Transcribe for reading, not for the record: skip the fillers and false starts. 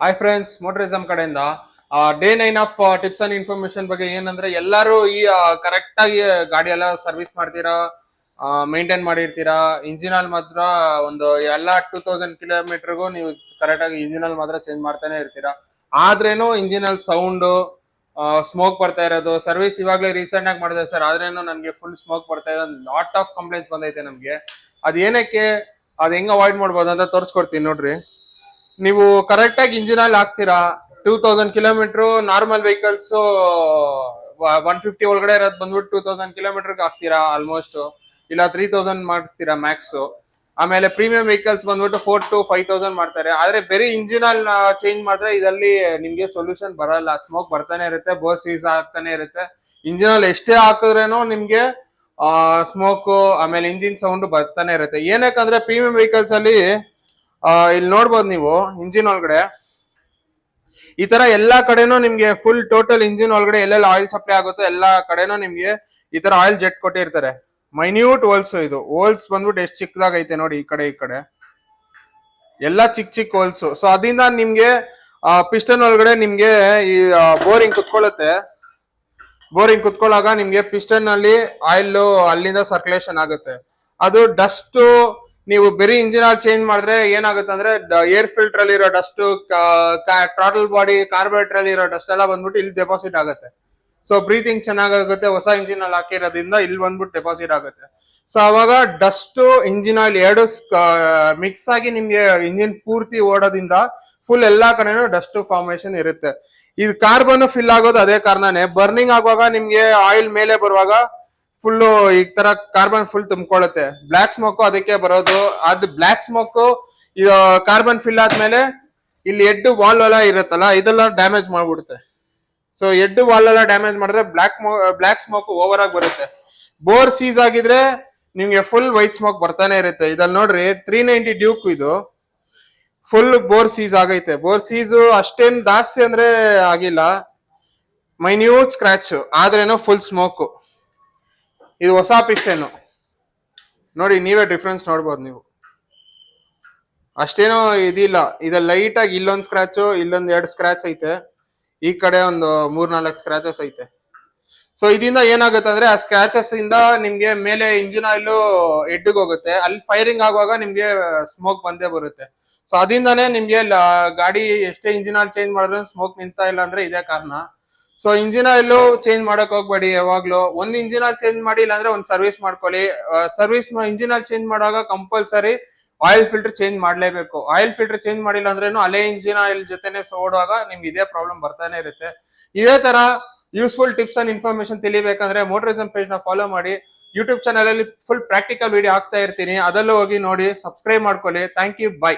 Hi friends, ಮೋಟರಿಸಮ್ ಕಡೆಯಿಂದ day 9 of tips and information ಬಗ್ಗೆ ಏನಂದ್ರೆ ಎಲ್ಲರೂ ಈ ಕರೆಕ್ಟ್ ಆಗಿ ಗಾಡಿ ಎಲ್ಲ ಸರ್ವಿಸ್ ಮಾಡ್ತೀರಾ, ಮೇಂಟೈನ್ ಮಾಡಿರ್ತೀರಾ. ಇಂಜಿನ್ ಆಲ್ ಮಾತ್ರ ಒಂದು ಎಲ್ಲ 2000 ಕಿಲೋಮೀಟರ್ಗೂ ನೀವು ಕರೆಕ್ಟ್ ಆಗಿ ಇಂಜಿನ್ ಆಲ್ ಮಾತ್ರ ಚೇಂಜ್ ಮಾಡ್ತಾನೆ ಇರ್ತೀರಾ. ಆದ್ರೇನು ಇಂಜಿನ್ ಆಲ್ ಸೌಂಡ್, ಸ್ಮೋಕ್ ಬರ್ತಾ ಇರೋದು. ಸರ್ವಿಸ್ ಇವಾಗಲೇ ರೀಸೆಂಟ್ ಆಗಿ ಮಾಡಿದೆ ಸರ್, ಆದ್ರೇನು ನನಗೆ ಫುಲ್ ಸ್ಮೋಕ್ ಬರ್ತಾ ಇದೆ. ಲಾಟ್ ಆಫ್ ಕಂಪ್ಲೇಂಟ್ಸ್ ಬಂದೈತೆ ನಮ್ಗೆ. ಅದೇನಕ್ಕೆ, ಅದ್ ಹೆಂಗ್ ಅವಾಯ್ಡ್ ಮಾಡ್ಬೋದು ಅಂತ ತೋರಿಸ್ಕೊಡ್ತೀನಿ ನೋಡ್ರಿ. ನೀವು ಕರೆಕ್ಟ್ ಆಗಿ ಇಂಜಿನ್ ಆಯಿಲ್ ಹಾಕ್ತೀರಾ, 2000 ಕಿಲೋಮೀಟರ್ ನಾರ್ಮಲ್ ವೆಹಿಕಲ್ಸ್ 150 ಒಳಗಡೆ ಇರೋದು ಬಂದ್ಬಿಟ್ಟು 2000 ಕಿಲೋಮೀಟರ್ ಹಾಕ್ತೀರಾ ಆಲ್ಮೋಸ್ಟ್, ಇಲ್ಲ 3000 ಮಾಡ್ತೀರಾ ಮ್ಯಾಕ್ಸ್. ಆಮೇಲೆ ಪ್ರೀಮಿಯಂ ವೆಹಿಕಲ್ಸ್ ಬಂದ್ಬಿಟ್ಟು 4 to 5000 ಮಾಡ್ತಾರೆ. ಆದ್ರೆ ಬರೀ ಇಂಜಿನ್ ಆಯಿಲ್ ಚೇಂಜ್ ಮಾಡಿದ್ರೆ ಇದರಲ್ಲಿ ನಿಮ್ಗೆ ಸೊಲ್ಯೂಷನ್ ಬರಲ್ಲ. ಸ್ಮೋಕ್ ಬರ್ತಾನೆ ಇರುತ್ತೆ, ಬೋರ್ ಸೀಸ್ ಆಗ್ತಾನೆ ಇರುತ್ತೆ. ಇಂಜಿನ್ ಆಯಿಲ್ ಎಷ್ಟೇ ಹಾಕಿದ್ರೇನು ನಿಮ್ಗೆ ಸ್ಮೋಕ್ ಆಮೇಲೆ ಇಂಜಿನ್ ಸೌಂಡ್ ಬರ್ತಾನೆ ಇರುತ್ತೆ. ಏನಕ್ಕಂದ್ರೆ ಪ್ರೀಮಿಯಂ ವೆಹಿಕಲ್ಸ್ ಅಲ್ಲಿ ಇಲ್ಲಿ ನೋಡ್ಬೋದು ನೀವು, ಇಂಜಿನ್ ಒಳಗಡೆ ಈ ತರ ಎಲ್ಲಾ ಕಡೆನೂ ನಿಮ್ಗೆ ಫುಲ್ ಟೋಟಲ್ ಇಂಜಿನ್ ಒಳಗಡೆ ಎಲ್ಲೆಲ್ಲ ಆಯಿಲ್ ಸಪ್ಲೈ ಆಗುತ್ತೋ ಎಲ್ಲಾ ಕಡೆನೂ ನಿಮ್ಗೆ ಈ ತರ ಆಯಿಲ್ ಜೆಟ್ ಕೊಟ್ಟಿರ್ತಾರೆ. ಮೈನ್ಯೂಟ್ ಹೋಲ್ಸ್, ಇದು ಹೋಲ್ಸ್ ಬಂದ್ಬಿಟ್ಟು ಎಷ್ಟು ಚಿಕ್ಕದಾಗೈತೆ ನೋಡಿ, ಈ ಕಡೆ ಎಲ್ಲಾ ಚಿಕ್ಕ ಚಿಕ್ಕ ಹೋಲ್ಸ್. ಸೊ ಅದರಿಂದ ನಿಮ್ಗೆ ಪಿಸ್ಟನ್ ಒಳಗಡೆ ನಿಮ್ಗೆ ಈ ಬೋರಿಂಗ್ ಕುತ್ಕೊಳ್ಳುತ್ತೆ. ಬೋರಿಂಗ್ ಕುತ್ಕೊಳ್ಳಾಗ ನಿಮ್ಗೆ ಪಿಸ್ಟನ್ ಅಲ್ಲಿ ಆಯಿಲ್ ಅಲ್ಲಿಂದ ಸರ್ಕ್ಯುಲೇಷನ್ ಆಗುತ್ತೆ. ಅದು ಡಸ್ಟ್, ನೀವು ಬರೀ ಇಂಜಿನ್ ಆಯಿಲ್ ಚೇಂಜ್ ಮಾಡಿದ್ರೆ ಏನಾಗುತ್ತೆ ಅಂದ್ರೆ ಏರ್ ಫಿಲ್ಟರ್ ಅಲ್ಲಿ ಇರೋ ಡಸ್ಟ್, ಟ್ರಾಟಲ್ ಬಾಡಿ ಕಾರ್ಬೋರೇಟರ್ ಅಲ್ಲಿ ಇರೋ ಡಸ್ಟ್ ಎಲ್ಲ ಬಂದ್ಬಿಟ್ಟು ಇಲ್ಲಿ ಡೆಪಾಸಿಟ್ ಆಗುತ್ತೆ. ಸೊ ಬ್ರೀತಿಂಗ್ ಚೆನ್ನಾಗುತ್ತೆ. ಹೊಸ ಇಂಜಿನ್ ಅಲ್ಲಿ ಹಾಕಿರೋದ್ರಿಂದ ಇಲ್ಲಿ ಬಂದ್ಬಿಟ್ಟು ಡೆಪಾಸಿಟ್ ಆಗುತ್ತೆ. ಸೊ ಅವಾಗ ಡಸ್ಟ್, ಇಂಜಿನ್ ಆಯಿಲ್ ಎರಡು ಮಿಕ್ಸ್ ಆಗಿ ನಿಮ್ಗೆ ಇಂಜಿನ್ ಪೂರ್ತಿ ಓಡೋದ್ರಿಂದ ಫುಲ್ ಎಲ್ಲಾ ಕಡೆನೂ ಡಸ್ಟ್ ಫಾರ್ಮೇಶನ್ ಇರುತ್ತೆ. ಇದು ಕಾರ್ಬನ್ ಫಿಲ್ ಆಗೋದು ಅದೇ ಕಾರಣನೇ. ಬರ್ನಿಂಗ್ ಆಗುವಾಗ ನಿಮ್ಗೆ ಆಯಿಲ್ ಮೇಲೆ ಬರುವಾಗ ಫುಲ್ ಈ ತರ ಕಾರ್ಬನ್ ಫುಲ್ ತುಂಬಿಕೊಳ್ಳುತ್ತೆ. ಬ್ಲಾಕ್ ಸ್ಮೋಕ್ ಅದಕ್ಕೆ ಬರೋದು. ಅದು ಬ್ಲಾಕ್ ಸ್ಮೋಕ್ ಇದು ಕಾರ್ಬನ್ ಫಿಲ್ ಆದ್ಮೇಲೆ ಇಲ್ಲಿ ಹೆಡ್ ವಾಲ್ ಎಲ್ಲ ಇರುತ್ತಲ್ಲ, ಇದೆಲ್ಲ ಡ್ಯಾಮೇಜ್ ಮಾಡ್ಬಿಡುತ್ತೆ. ಸೊ ಹೆಡ್ ವಾಲ್ ಎಲ್ಲ ಡ್ಯಾಮೇಜ್ ಮಾಡಿದ್ರೆ ಬ್ಲಾಕ್ ಸ್ಮೋಕ್ ಓವರ್ ಆಗಿ ಬರುತ್ತೆ. ಬೋರ್ ಸೀಸ್ ಆಗಿದ್ರೆ ನಿಮ್ಗೆ ಫುಲ್ ವೈಟ್ ಸ್ಮೋಕ್ ಬರ್ತಾನೆ ಇರುತ್ತೆ. ಇದಲ್ಲಿ ನೋಡ್ರಿ 390 ಡ್ಯೂಕ್, ಇದು ಫುಲ್ ಬೋರ್ ಸೀಸ್ ಆಗೈತೆ. ಬೋರ್ ಸೀಸ್ ಅಷ್ಟೇನ್ ಜಾಸ್ತಿ ಅಂದ್ರೆ ಆಗಿಲ್ಲ, ಮೈನ್ಯೂಟ್ ಸ್ಕ್ರಾಚ್ ಆದ್ರೇನು ಫುಲ್ ಸ್ಮೋಕ್. ಇದು ಹೊಸ ಪಿಸ್ಟನ್ ನೋಡಿ, ನೀವೇ ಡಿಫ್ರೆನ್ಸ್ ನೋಡ್ಬೋದು ನೀವು. ಅಷ್ಟೇನೋ ಇದಿಲ್ಲ, ಇದ ಲೈಟ್ ಆಗಿ ಇಲ್ಲೊಂದ್ ಸ್ಕ್ರಾಚ್, ಇಲ್ಲೊಂದ್ 2 ಸ್ಕ್ರಾಚ್ ಐತೆ, ಈ ಕಡೆ ಒಂದು 3-4 ಸ್ಕ್ರಾಚಸ್ ಐತೆ. ಸೊ ಇದರಿಂದ ಏನಾಗುತ್ತೆ ಅಂದ್ರೆ ಆ ಸ್ಕ್ರಾಚಸ್ ಇಂದ ನಿಮ್ಗೆ ಮೇಲೆ ಇಂಜಿನ್ ಆಯಿಲ್ ಹೆಡ್ಗೆ ಹೋಗುತ್ತೆ. ಅಲ್ಲಿ ಫೈರಿಂಗ್ ಆಗುವಾಗ ನಿಮ್ಗೆ ಸ್ಮೋಕ್ ಬಂದೇ ಬರುತ್ತೆ. ಸೊ ಅದರಿಂದಾನೇ ನಿಮ್ಗೆ ಗಾಡಿ ಎಷ್ಟೇ ಇಂಜಿನ್ ಆಯಿಲ್ ಚೇಂಜ್ ಮಾಡಿದ್ರೆ ಸ್ಮೋಕ್ ನಿಂತಾ ಇಲ್ಲ ಅಂದ್ರೆ ಇದೇ ಕಾರಣ. ಸೊ ಇಂಜಿನ್ ಆಯಿಲ್ ಚೇಂಜ್ ಮಾಡಕ್ ಹೋಗ್ಬೇಡಿ ಯಾವಾಗ್ಲೂ. ಒಂದ್ ಇಂಜಿನ್ ಆಯಿಲ್ ಚೇಂಜ್ ಮಾಡಿ, ಇಲ್ಲಾಂದ್ರೆ ಒಂದ್ ಸರ್ವಿಸ್ ಮಾಡ್ಕೊಳ್ಳಿ. ಇಂಜಿನ್ ಆಯಿಲ್ ಚೇಂಜ್ ಮಾಡುವಾಗ ಕಂಪಲ್ಸರಿ ಆಯಿಲ್ ಫಿಲ್ಟರ್ ಚೇಂಜ್ ಮಾಡ್ಲೇಬೇಕು. ಆಯಿಲ್ ಫಿಲ್ಟರ್ ಚೇಂಜ್ ಮಾಡಿಲ್ಲ ಅಂದ್ರೇನು ಅಲ್ಲೇ ಇಂಜಿನ್ ಆಯಿಲ್ ಜೊತೆನೆ ಓಡುವಾಗ ನಿಮ್ಗೆ ಇದೇ ಪ್ರಾಬ್ಲಮ್ ಬರ್ತಾನೆ ಇರುತ್ತೆ. ಇದೇ ತರ ಯೂಸ್ಫುಲ್ ಟಿಪ್ಸ್ ಅಂಡ್ ಇನ್ಫಾರ್ಮೇಶನ್ ತಿಳಿಬೇಕಂದ್ರೆ ಮೋಟರಿಸಮ್ ಪೇಜ್ ನ ಫಾಲೋ ಮಾಡಿ. ಯೂಟ್ಯೂಬ್ ಚಾನಲ್ ಅಲ್ಲಿ ಫುಲ್ ಪ್ರಾಕ್ಟಿಕಲ್ ವಿಡಿಯೋ ಹಾಕ್ತಾ ಇರ್ತೀನಿ, ಅದಲ್ಲೂ ಹೋಗಿ ನೋಡಿ, ಸಬ್ಸ್ಕ್ರೈಬ್ ಮಾಡ್ಕೊಳ್ಳಿ. Thank you, by.